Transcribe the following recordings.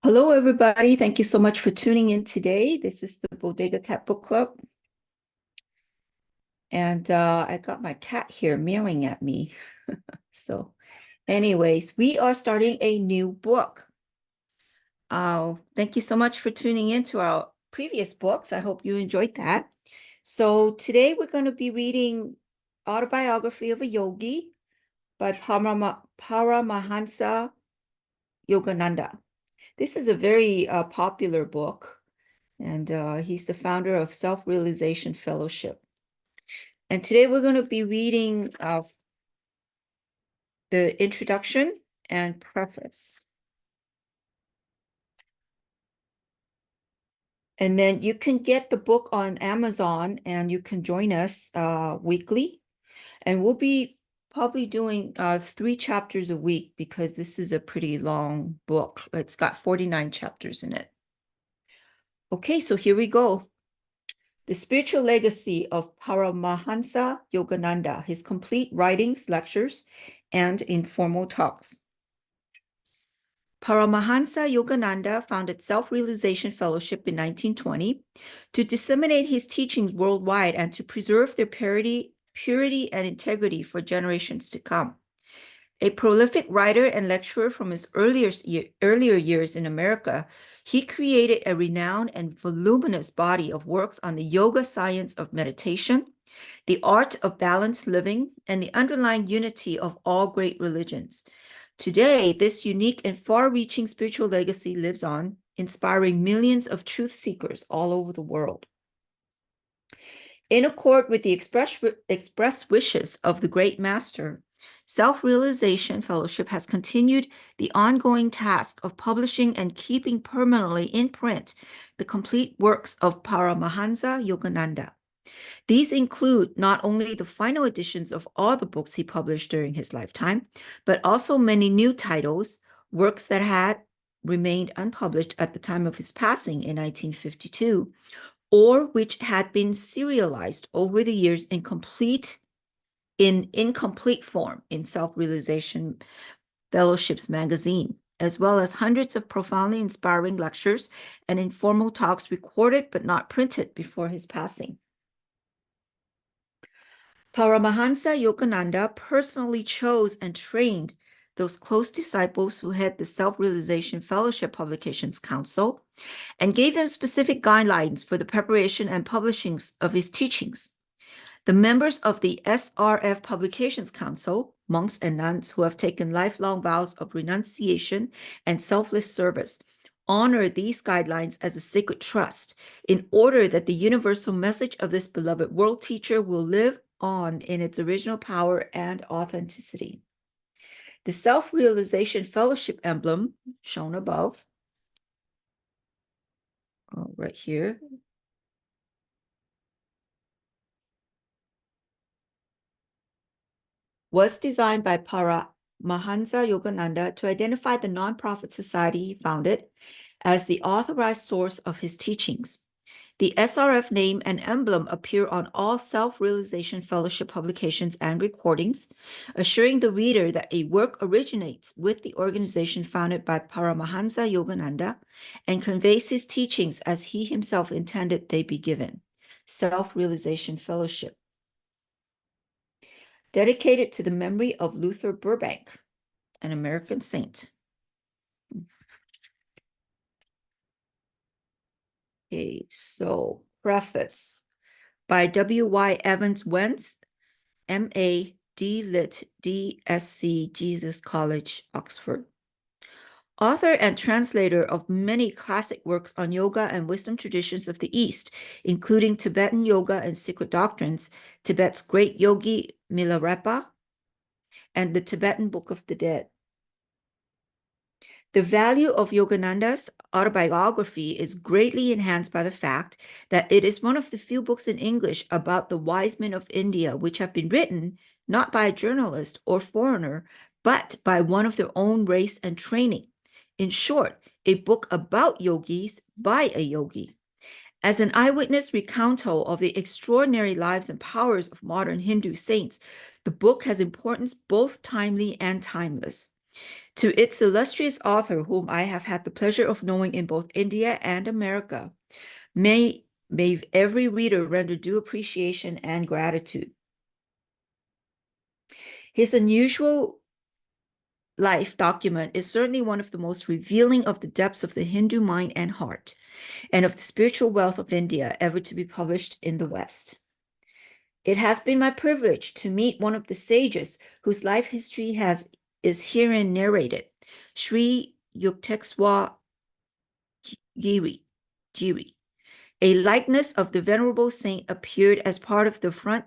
Hello, everybody. Thank you so much for tuning in today. This is the Bodega Cat Book Club. And I got my cat here meowing at me. So anyways, we are starting a new book. Thank you so much for tuning in to our previous books. I hope you enjoyed that. So today we're going to be reading Autobiography of a Yogi by Paramahansa Yogananda. This is a very popular book. And he's the founder of Self-Realization Fellowship. And today we're going to be reading the introduction and preface. And then you can get the book on Amazon and you can join us weekly. And we'll be probably doing 3 chapters a week because this is a pretty long book. It's got 49 chapters in it. Okay, so here we go. The Spiritual Legacy of Paramahansa Yogananda, his complete writings, lectures, and informal talks. Paramahansa Yogananda founded Self-Realization Fellowship in 1920 to disseminate his teachings worldwide and to preserve their purity and integrity for generations to come. A prolific writer and lecturer from his earlier years in America, he created a renowned and voluminous body of works on the yoga science of meditation, the art of balanced living, and the underlying unity of all great religions. Today, this unique and far-reaching spiritual legacy lives on, inspiring millions of truth seekers all over the world. In accord with the express wishes of the great master, Self-Realization Fellowship has continued the ongoing task of publishing and keeping permanently in print the complete works of Paramahansa Yogananda. These include not only the final editions of all the books he published during his lifetime, but also many new titles, works that had remained unpublished at the time of his passing in 1952, or which had been serialized over the years in incomplete form in Self-Realization Fellowship's magazine, as well as hundreds of profoundly inspiring lectures and informal talks recorded but not printed before his passing. Paramahansa Yogananda personally chose and trained those close disciples who had the Self-Realization Fellowship Publications Council and gave them specific guidelines for the preparation and publishing of his teachings. The members of the SRF Publications Council, monks and nuns who have taken lifelong vows of renunciation and selfless service, honor these guidelines as a sacred trust in order that the universal message of this beloved world teacher will live on in its original power and authenticity. The Self-Realization Fellowship emblem, shown above, right here, was designed by Paramahansa Yogananda to identify the nonprofit society he founded as the authorized source of his teachings. The SRF name and emblem appear on all Self-Realization Fellowship publications and recordings, assuring the reader that a work originates with the organization founded by Paramahansa Yogananda and conveys his teachings as he himself intended they be given. Self-Realization Fellowship. Dedicated to the memory of Luther Burbank, an American saint. Okay, so preface by W.Y. Evans Wentz, M.A. D.Lit. D.Sc. Jesus College, Oxford. Author and translator of many classic works on yoga and wisdom traditions of the East, including Tibetan yoga and secret doctrines, Tibet's great yogi Milarepa, and the Tibetan Book of the Dead. The value of Yogananda's autobiography is greatly enhanced by the fact that it is one of the few books in English about the wise men of India which have been written not by a journalist or foreigner, but by one of their own race and training. In short, a book about yogis by a yogi. As an eyewitness recountal of the extraordinary lives and powers of modern Hindu saints, the book has importance both timely and timeless. To its illustrious author, whom I have had the pleasure of knowing in both India and America, may every reader render due appreciation and gratitude. His unusual life document is certainly one of the most revealing of the depths of the Hindu mind and heart, and of the spiritual wealth of India ever to be published in the West. It has been my privilege to meet one of the sages whose life history is herein narrated, Sri Yukteswar Giri. A likeness of the venerable saint appeared as part of the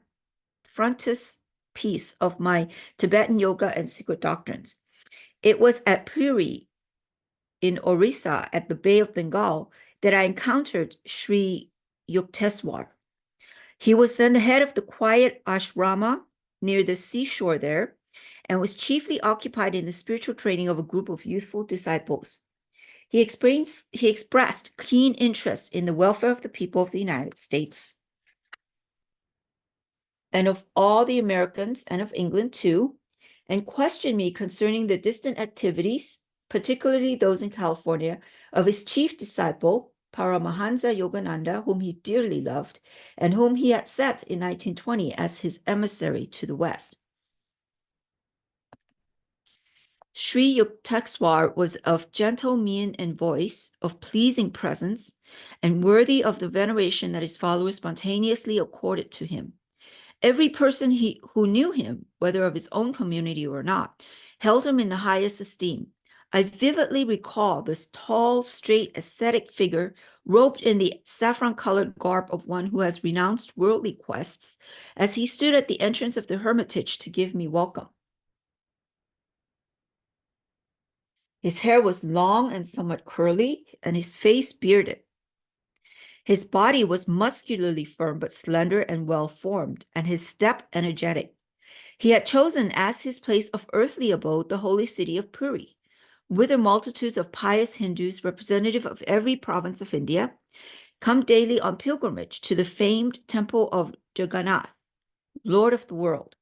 frontispiece of my Tibetan yoga and secret doctrines. It was at Puri in Orissa at the Bay of Bengal that I encountered Sri Yukteswar. He was then the head of the quiet ashrama near the seashore there, and was chiefly occupied in the spiritual training of a group of youthful disciples. He expressed keen interest in the welfare of the people of the United States and of all the Americans and of England too, and questioned me concerning the distant activities, particularly those in California, of his chief disciple, Paramahansa Yogananda, whom he dearly loved, and whom he had set in 1920 as his emissary to the West. Sri Yukteswar was of gentle mien and voice, of pleasing presence, and worthy of the veneration that his followers spontaneously accorded to him. Every person who knew him, whether of his own community or not, held him in the highest esteem. I vividly recall this tall, straight, ascetic figure, robed in the saffron-colored garb of one who has renounced worldly quests, as he stood at the entrance of the hermitage to give me welcome. His hair was long and somewhat curly, and his face bearded. His body was muscularly firm but slender and well-formed, and his step energetic. He had chosen as his place of earthly abode the holy city of Puri, whither multitudes of pious Hindus, representative of every province of India, come daily on pilgrimage to the famed temple of Jagannath, Lord of the world.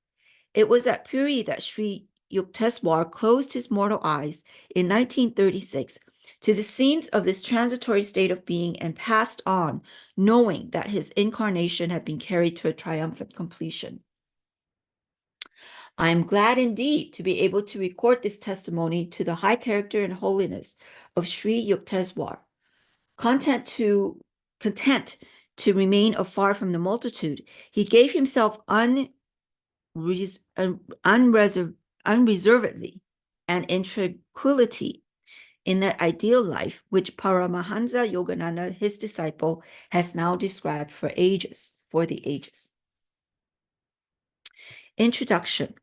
It was at Puri that Sri Yukteswar closed his mortal eyes in 1936 to the scenes of this transitory state of being and passed on, knowing that his incarnation had been carried to a triumphant completion. I am glad indeed to be able to record this testimony to the high character and holiness of Sri Yukteswar. Content to remain afar from the multitude, he gave himself unreservedly and in tranquility in that ideal life which Paramahansa Yogananda, his disciple, has now described for the ages. Introduction.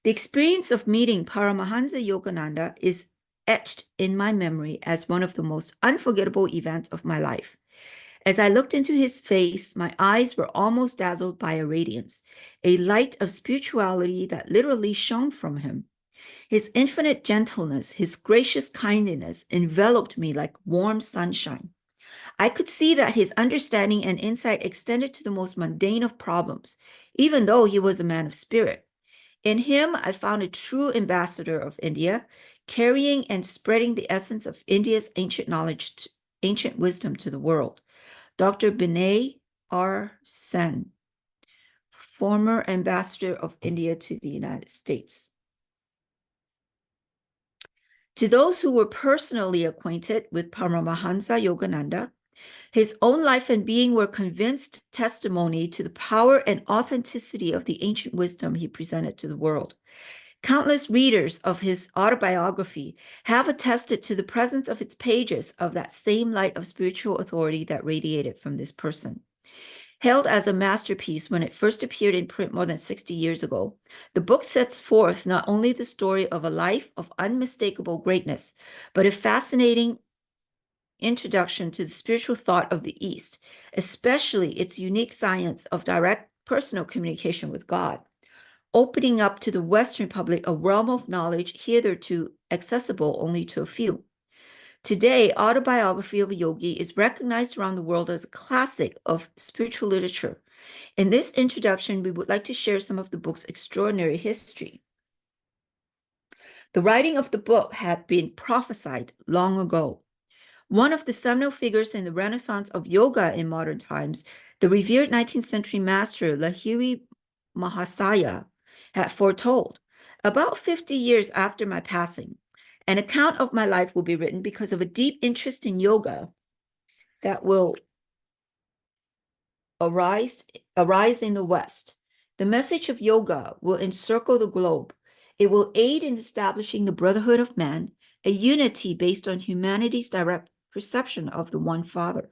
The experience of meeting Paramahansa Yogananda is etched in my memory as one of the most unforgettable events of my life. As I looked into his face, my eyes were almost dazzled by a radiance, a light of spirituality that literally shone from him. His infinite gentleness, his gracious kindliness enveloped me like warm sunshine. I could see that his understanding and insight extended to the most mundane of problems, even though he was a man of spirit. In him, I found a true ambassador of India, carrying and spreading the essence of India's ancient knowledge, ancient wisdom to the world. Dr. Binay R. Sen, former ambassador of India to the United States. To those who were personally acquainted with Paramahansa Yogananda, his own life and being were convinced testimony to the power and authenticity of the ancient wisdom he presented to the world. Countless readers of his autobiography have attested to the presence of its pages of that same light of spiritual authority that radiated from this person. Hailed as a masterpiece when it first appeared in print more than 60 years ago, the book sets forth not only the story of a life of unmistakable greatness, but a fascinating introduction to the spiritual thought of the East, especially its unique science of direct personal communication with God, opening up to the Western public a realm of knowledge hitherto accessible only to a few. Today, Autobiography of a Yogi is recognized around the world as a classic of spiritual literature. In this introduction, we would like to share some of the book's extraordinary history. The writing of the book had been prophesied long ago. One of the seminal figures in the renaissance of yoga in modern times, the revered 19th century master Lahiri Mahasaya, had foretold, about 50 years after my passing, an account of my life will be written because of a deep interest in yoga that will arise in the West. The message of yoga will encircle the globe. It will aid in establishing the brotherhood of man, a unity based on humanity's direct perception of the one Father.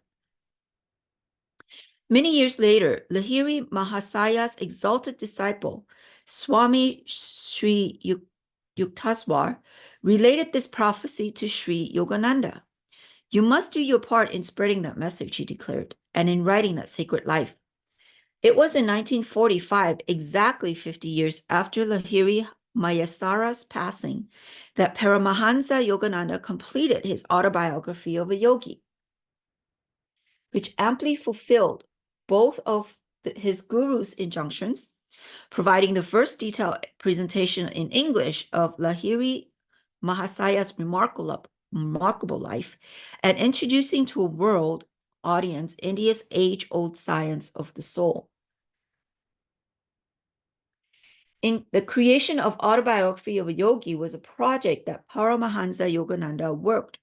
Many years later, Lahiri Mahasaya's exalted disciple, Swami Sri Yukteswar, related this prophecy to Sri Yogananda. You must do your part in spreading that message, he declared, and in writing that sacred life. It was in 1945, exactly 50 years after Lahiri Mahasayas' passing, that Paramahansa Yogananda completed his Autobiography of a Yogi, which amply fulfilled both of his guru's injunctions, providing the first detailed presentation in English of Lahiri Mahasaya's remarkable life, and introducing to a world audience India's age-old science of the soul. In the creation of Autobiography of a Yogi was a project that Paramahansa Yogananda worked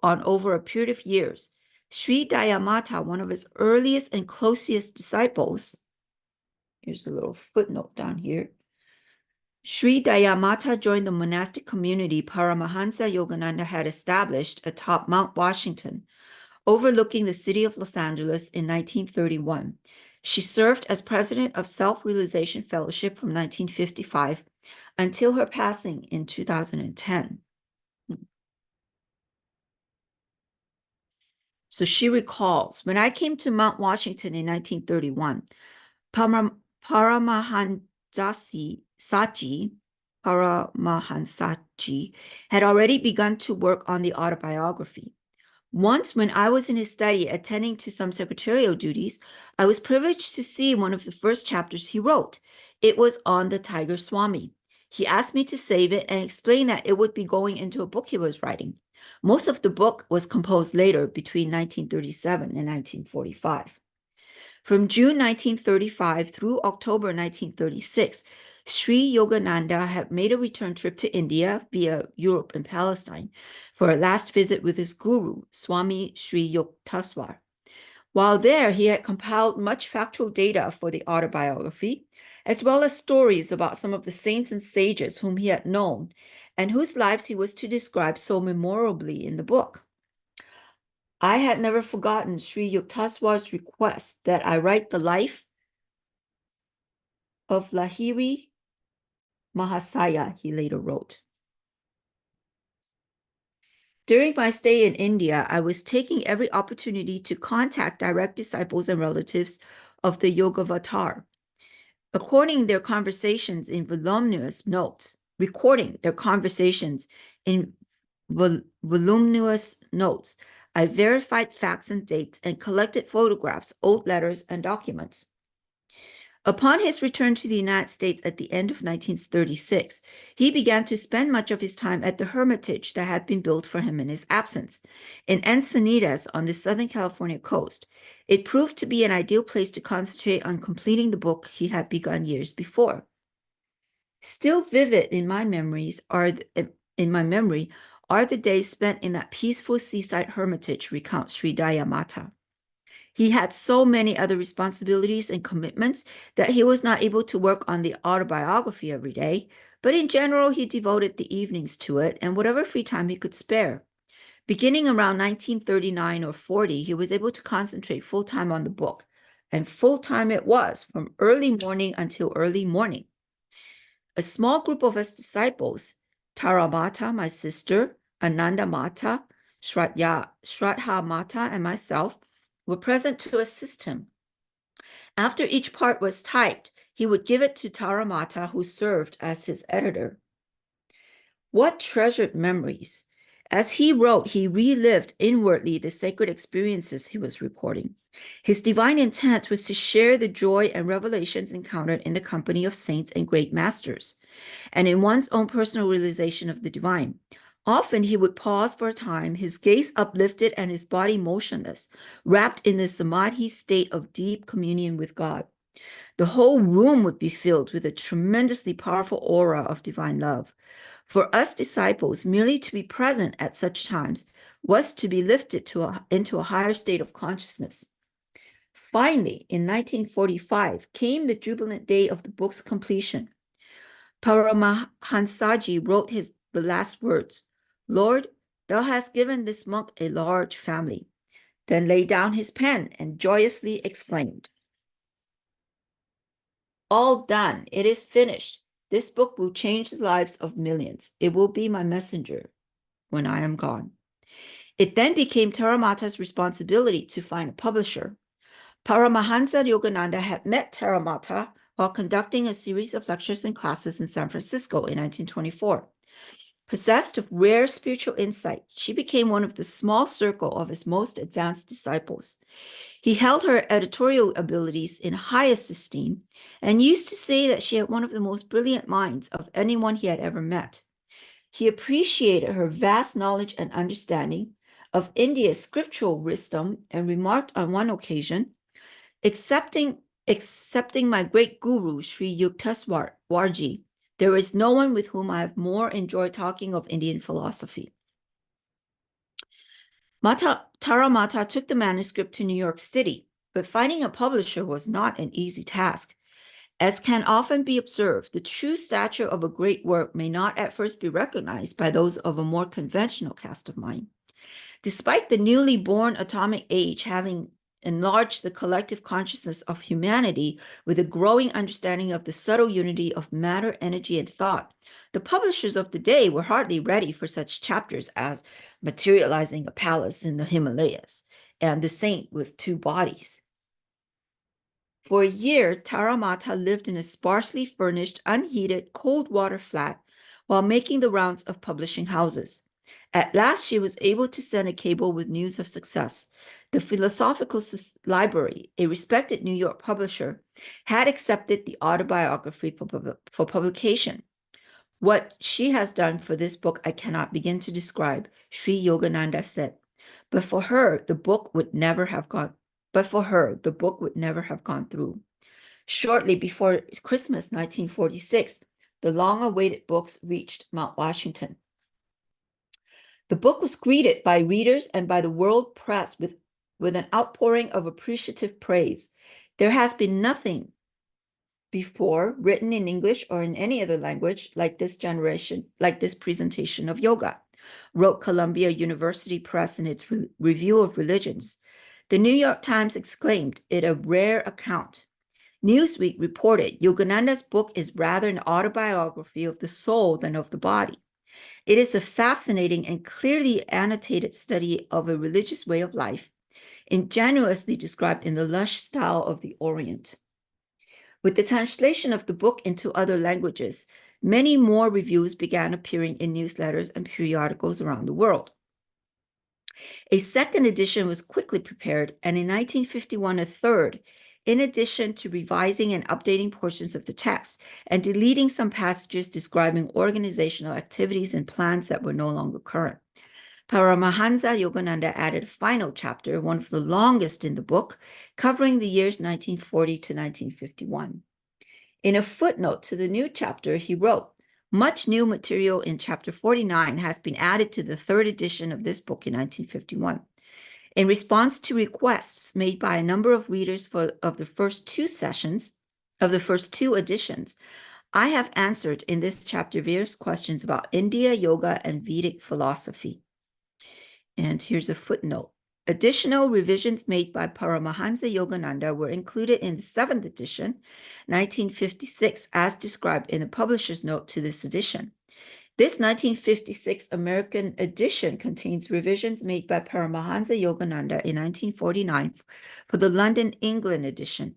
on over a period of years. Sri Dayamata, one of his earliest and closest disciples, here's a little footnote down here. Sri Dayamata joined the monastic community Paramahansa Yogananda had established atop Mount Washington, overlooking the city of Los Angeles in 1931. She served as president of Self-Realization Fellowship from 1955 until her passing in 2010. So she recalls, when I came to Mount Washington in 1931, Paramahansaji had already begun to work on the autobiography. Once, when I was in his study attending to some secretarial duties, I was privileged to see one of the first chapters he wrote. It was on the tiger Swami. He asked me to save it and explain that it would be going into a book he was writing. Most of the book was composed later, between 1937 and 1945. From June 1935 through October 1936, Sri Yogananda had made a return trip to India via Europe and Palestine for a last visit with his guru, Swami Sri Yukteswar. While there, he had compiled much factual data for the autobiography, as well as stories about some of the saints and sages whom he had known and whose lives he was to describe so memorably in the book. I had never forgotten Sri Yukteswar's request that I write the life of Lahiri Mahasaya, he later wrote. During my stay in India, I was taking every opportunity to contact direct disciples and relatives of the Mahavatar, recording their conversations in voluminous notes, I verified facts and dates and collected photographs, old letters, and documents. Upon his return to the United States at the end of 1936, he began to spend much of his time at the hermitage that had been built for him in his absence, in Encinitas on the Southern California coast. It proved to be an ideal place to concentrate on completing the book he had begun years before. Still vivid in my memory are the days spent in that peaceful seaside hermitage, recounts Sri Dayamata. He had so many other responsibilities and commitments that he was not able to work on the autobiography every day, but in general, he devoted the evenings to it and whatever free time he could spare. Beginning around 1939 or 40, he was able to concentrate full-time on the book, and full-time it was, from early morning until early morning. A small group of his disciples, Tara Mata, my sister, Ananda Mata, Shraddha Mata, and myself, were present to assist him. After each part was typed, he would give it to Taramata, who served as his editor. What treasured memories! As he wrote, he relived inwardly the sacred experiences he was recording. His divine intent was to share the joy and revelations encountered in the company of saints and great masters. and in one's own personal realization of the divine. Often he would pause for a time, his gaze uplifted and his body motionless, wrapped in the samadhi state of deep communion with God. The whole room would be filled with a tremendously powerful aura of divine love. For us disciples, merely to be present at such times was to be lifted into a higher state of consciousness. Finally, in 1945, came the jubilant day of the book's completion. Paramahansaji wrote the last words, "Lord, thou hast given this monk a large family," then laid down his pen and joyously exclaimed, "All done. It is finished. This book will change the lives of millions. It will be my messenger when I am gone." It then became Theravada's responsibility to find a publisher. Paramahansa Yogananda had met Theravada while conducting a series of lectures and classes in San Francisco in 1924. Possessed of rare spiritual insight, she became one of the small circle of his most advanced disciples. He held her editorial abilities in highest esteem and used to say that she had one of the most brilliant minds of anyone he had ever met. He appreciated her vast knowledge and understanding of India's scriptural wisdom and remarked on one occasion, Excepting my great guru, Sri Yukteswar, there is no one with whom I have more enjoyed talking of Indian philosophy. Taramata took the manuscript to New York City, but finding a publisher was not an easy task. As can often be observed, the true stature of a great work may not at first be recognized by those of a more conventional cast of mind. Despite the newly born atomic age having enlarged the collective consciousness of humanity with a growing understanding of the subtle unity of matter, energy, and thought, the publishers of the day were hardly ready for such chapters as Materializing a Palace in the Himalayas and The Saint with Two Bodies. For a year, Taramata lived in a sparsely furnished, unheated, cold water flat while making the rounds of publishing houses. At last, she was able to send a cable with news of success. The Philosophical Library, a respected New York publisher, had accepted the autobiography for publication. "What she has done for this book I cannot begin to describe," Sri Yogananda said. But for her, the book would never have gone through. Shortly before Christmas 1946, the long-awaited books reached Mount Washington. The book was greeted by readers and by the world press with an outpouring of appreciative praise. There has been nothing before written in English or in any other language like this presentation of yoga, wrote Columbia University Press in its review of religions. The New York Times exclaimed it a rare account. Newsweek reported Yogananda's book is rather an autobiography of the soul than of the body. It is a fascinating and clearly annotated study of a religious way of life, ingenuously described in the lush style of the Orient. With the translation of the book into other languages, many more reviews began appearing in newsletters and periodicals around the world. A second edition was quickly prepared, and in 1951, a third, in addition to revising and updating portions of the text and deleting some passages describing organizational activities and plans that were no longer current. Paramahansa Yogananda added a final chapter, one of the longest in the book, covering the years 1940 to 1951. In a footnote to the new chapter, he wrote, "Much new material in chapter 49 has been added to the third edition of this book in 1951. In response to requests made by a number of readers of the first two editions, I have answered in this chapter various questions about India, yoga, and Vedic philosophy." And here's a footnote. Additional revisions made by Paramahansa Yogananda were included in the 7th edition, 1956, as described in the publisher's note to this edition. This 1956 American edition contains revisions made by Paramahansa Yogananda in 1949 for the London, England edition,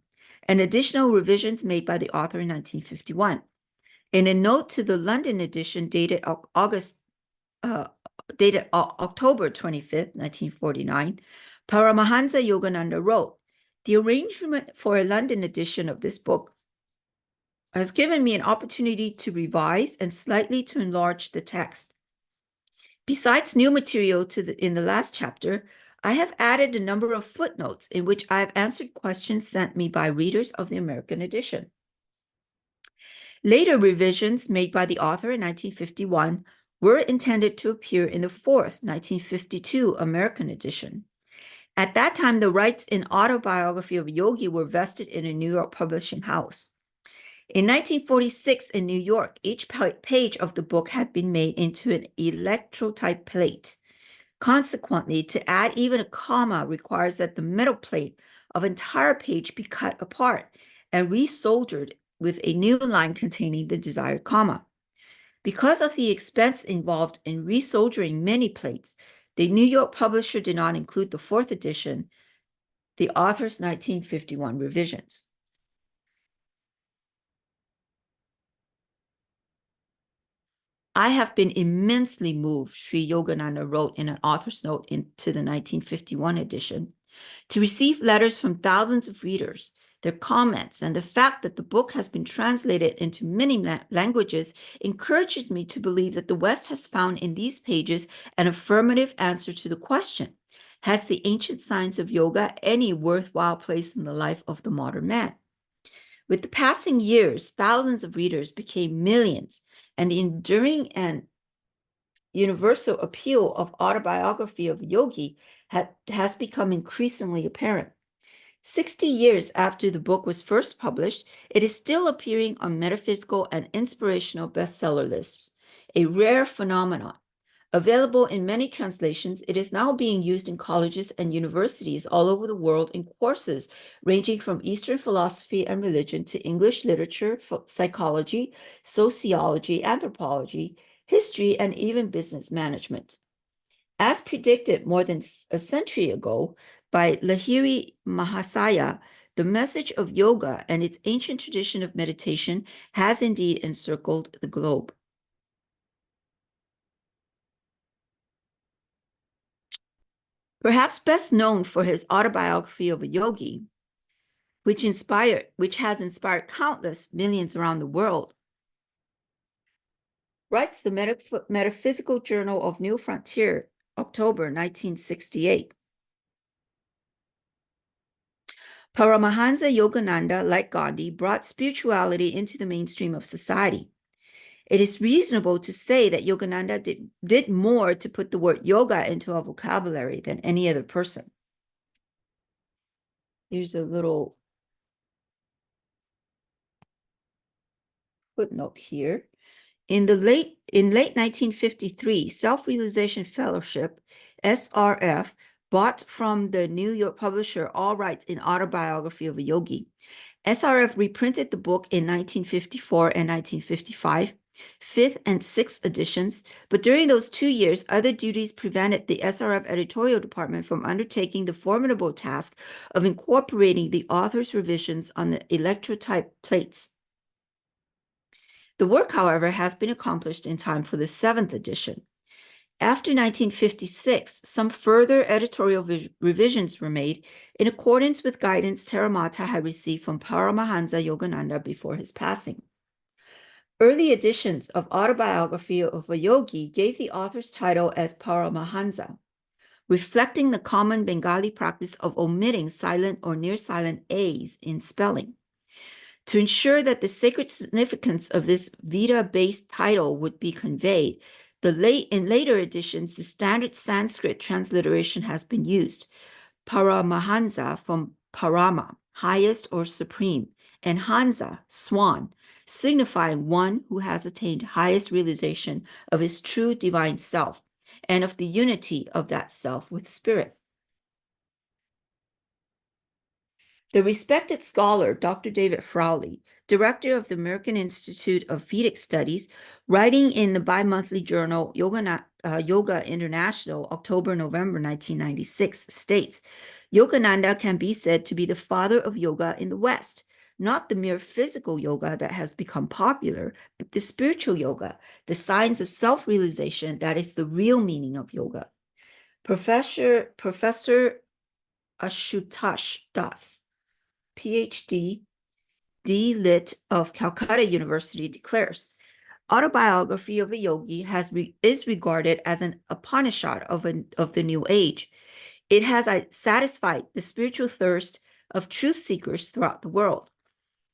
and additional revisions made by the author in 1951. In a note to the London edition dated October 25th, 1949, Paramahansa Yogananda wrote, "The arrangement for a London edition of this book has given me an opportunity to revise and slightly to enlarge the text. Besides new material in the last chapter, I have added a number of footnotes in which I have answered questions sent me by readers of the American edition. Later revisions made by the author in 1951 were intended to appear in the fourth 1952 American edition. At that time, the rights in Autobiography of Yogi were vested in a New York publishing house. In 1946 in New York, each page of the book had been made into an electrotype plate. Consequently, to add even a comma requires that the metal plate of entire page be cut apart and resoldered with a new line containing the desired comma. Because of the expense involved in resoldering many plates, the New York publisher did not include the fourth edition, the author's 1951 revisions. I have been immensely moved, Sri Yogananda wrote in an author's note into the 1951 edition, to receive letters from thousands of readers. Their comments and the fact that the book has been translated into many languages encourages me to believe that the West has found in these pages an affirmative answer to the question, has the ancient science of yoga any worthwhile place in the life of the modern man? With the passing years, thousands of readers became millions, and the enduring and universal appeal of Autobiography of Yogi has become increasingly apparent. 60 years after the book was first published, it is still appearing on metaphysical and inspirational bestseller lists, a rare phenomenon. Available in many translations, it is now being used in colleges and universities all over the world in courses ranging from Eastern philosophy and religion to English literature, psychology, sociology, anthropology, history, and even business management. As predicted more than a century ago by Lahiri Mahasaya, the message of yoga and its ancient tradition of meditation has indeed encircled the globe. Perhaps best known for his Autobiography of a Yogi, which has inspired countless millions around the world, writes the Metaphysical Journal of New Frontier, October 1968. Paramahansa Yogananda, like Gandhi, brought spirituality into the mainstream of society. It is reasonable to say that Yogananda did more to put the word yoga into our vocabulary than any other person. Here's a little footnote here. In late 1953, Self-Realization Fellowship, SRF, bought from the New York publisher all rights in Autobiography of a Yogi. SRF reprinted the book in 1954 and 1955, fifth and sixth editions, but during those 2 years, other duties prevented the SRF editorial department from undertaking the formidable task of incorporating the author's revisions on the electrotype plates. The work, however, has been accomplished in time for the seventh edition. After 1956, some further editorial revisions were made in accordance with guidance Theravada had received from Paramahansa Yogananda before his passing. Early editions of Autobiography of a Yogi gave the author's title as Paramahansa, reflecting the common Bengali practice of omitting silent or near-silent A's in spelling. To ensure that the sacred significance of this Veda-based title would be conveyed, in later editions, the standard Sanskrit transliteration has been used. Paramahansa from Parama, highest or supreme, and Hansa, swan, signifying one who has attained highest realization of his true divine self and of the unity of that self with spirit. The respected scholar, Dr. David Frowley, director of the American Institute of Vedic Studies, writing in the bi-monthly journal Yoga International, October-November 1996, states, Yogananda can be said to be the father of yoga in the West, not the mere physical yoga that has become popular, but the spiritual yoga, the science of self-realization that is the real meaning of yoga. Professor Ashutosh Das, PhD, D. Lit of Calcutta University declares, Autobiography of a Yogi is regarded as an Upanishad of the New Age. It has satisfied the spiritual thirst of truth seekers throughout the world.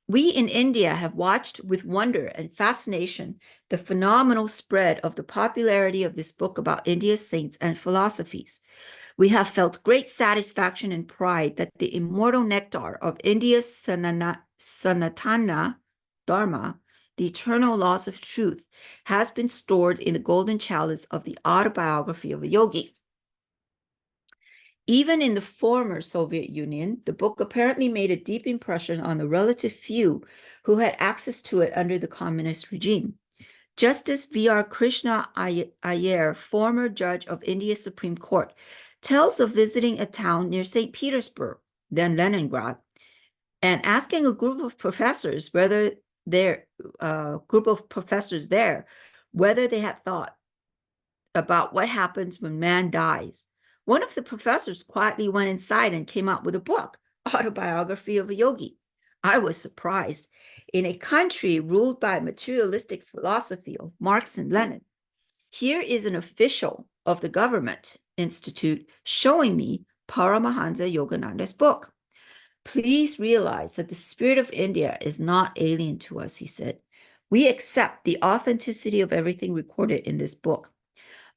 We in India have watched with wonder and fascination the phenomenal spread of the popularity of this book about India's saints and philosophies. We have felt great satisfaction and pride that the immortal nectar of India's Sanatana Dharma, the eternal laws of truth, has been stored in the golden chalice of the Autobiography of a Yogi. Even in the former Soviet Union, the book apparently made a deep impression on the relative few who had access to it under the communist regime. Justice V.R. Krishna Iyer, former judge of India's Supreme Court, tells of visiting a town near St. Petersburg, then Leningrad, and asking a group of professors whether they had thought about what happens when man dies. One of the professors quietly went inside and came out with a book, Autobiography of a Yogi. I was surprised. In a country ruled by a materialistic philosophy of Marx and Lenin, here is an official of the government institute showing me Paramahansa Yogananda's book. Please realize that the spirit of India is not alien to us, he said. We accept the authenticity of everything recorded in this book.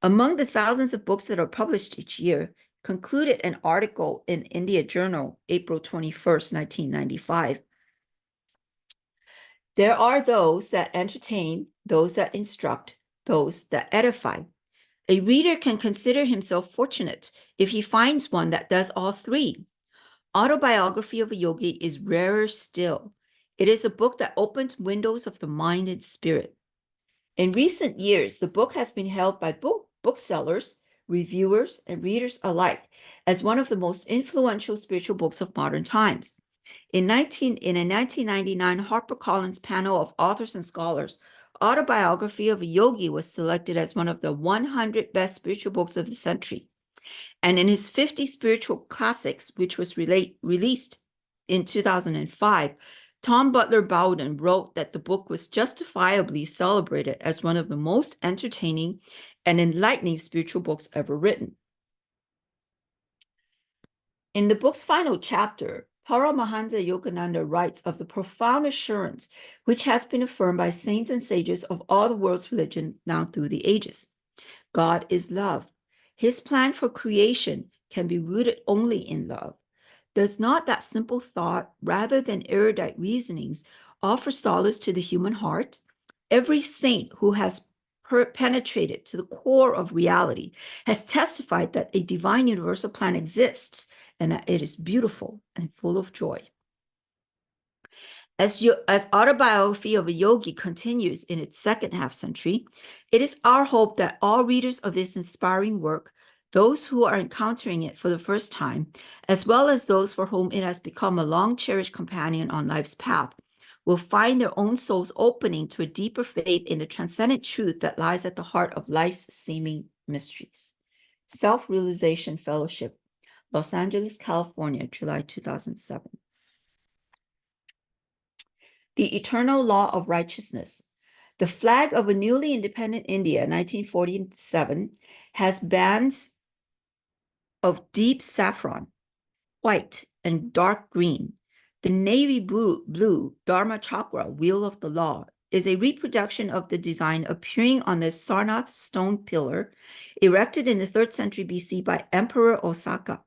Among the thousands of books that are published each year, concluded an article in India Journal, April 21st, 1995. There are those that entertain, those that instruct, those that edify. A reader can consider himself fortunate if he finds one that does all three. Autobiography of a Yogi is rarer still. It is a book that opens windows of the mind and spirit. In recent years, the book has been held by booksellers, reviewers, and readers alike as one of the most influential spiritual books of modern times. In a 1999 HarperCollins panel of authors and scholars, Autobiography of a Yogi was selected as one of the 100 best spiritual books of the century. And in his 50 Spiritual Classics, which was released in 2005, Tom Butler Bowden wrote that the book was justifiably celebrated as one of the most entertaining and enlightening spiritual books ever written. In the book's final chapter, Paramahansa Yogananda writes of the profound assurance which has been affirmed by saints and sages of all the world's religions down through the ages. God is love. His plan for creation can be rooted only in love. Does not that simple thought, rather than erudite reasonings, offer solace to the human heart? Every saint who has penetrated to the core of reality has testified that a divine universal plan exists and that it is beautiful and full of joy. As Autobiography of a Yogi continues in its second half century, it is our hope that all readers of this inspiring work, those who are encountering it for the first time, as well as those for whom it has become a long-cherished companion on life's path, will find their own souls opening to a deeper faith in the transcendent truth that lies at the heart of life's seeming mysteries. Self-Realization Fellowship, Los Angeles, California, July 2007. The Eternal Law of Righteousness. The flag of a newly independent India, 1947, has bands of deep saffron, white, and dark green. The navy blue Dharma Chakra, Wheel of the Law, is a reproduction of the design appearing on the Sarnath stone pillar erected in the 3rd century BC by Emperor Osaka.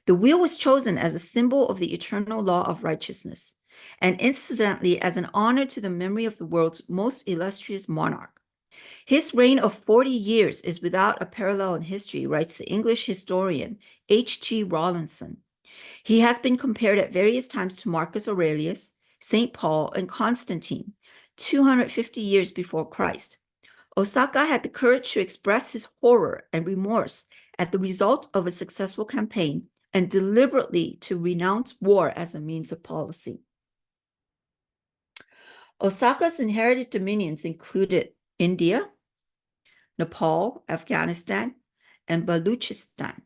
The wheel was chosen as a symbol of the eternal law of righteousness, and incidentally as an honor to the memory of the world's most illustrious monarch. His reign of 40 years is without a parallel in history, writes the English historian H.G. Rawlinson. He has been compared at various times to Marcus Aurelius, St. Paul, and Constantine, 250 years before Christ. Osaka had the courage to express his horror and remorse at the result of a successful campaign and deliberately to renounce war as a means of policy. Osaka's inherited dominions included India, Nepal, Afghanistan, and Baluchistan.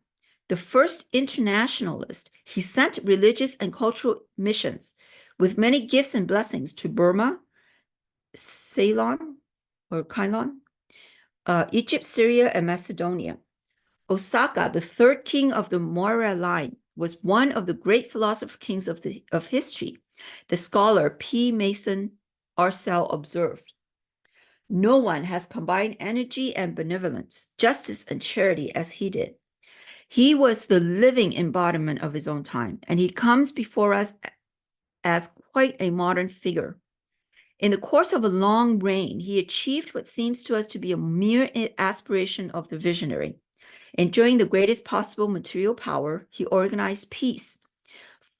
The first internationalist, he sent religious and cultural missions, with many gifts and blessings to Burma, Ceylon, or Ceylon, Egypt, Syria, and Macedonia. Osaka, the third king of the Maurya line, was one of the great philosopher kings of history. The scholar P. Mason Arcel observed, "No one has combined energy and benevolence, justice and charity as he did. He was the living embodiment of his own time, and he comes before us as quite a modern figure. In the course of a long reign, he achieved what seems to us to be a mere aspiration of the visionary. Enjoying the greatest possible material power, he organized peace.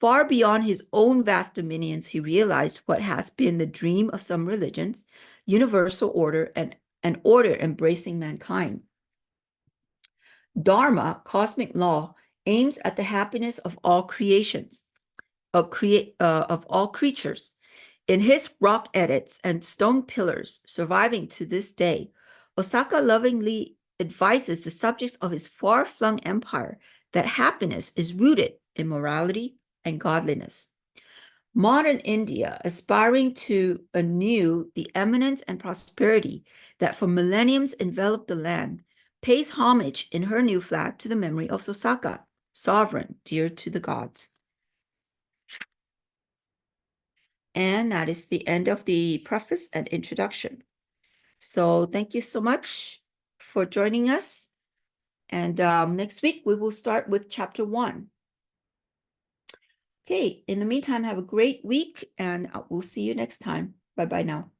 Far beyond his own vast dominions, he realized what has been the dream of some religions, universal order and an order embracing mankind. Dharma, cosmic law, aims at the happiness of all creations, of all creatures. In his rock edicts and stone pillars surviving to this day, Osaka lovingly advises the subjects of his far-flung empire that happiness is rooted in morality and godliness. Modern India, aspiring to anew the eminence and prosperity that for millenniums enveloped the land, pays homage in her new flag to the memory of Osaka, sovereign dear to the gods." And that is the end of the preface and introduction. So thank you so much for joining us. And next week, we will start with chapter 1. Okay, in the meantime, have a great week, and we'll see you next time. Bye-bye now.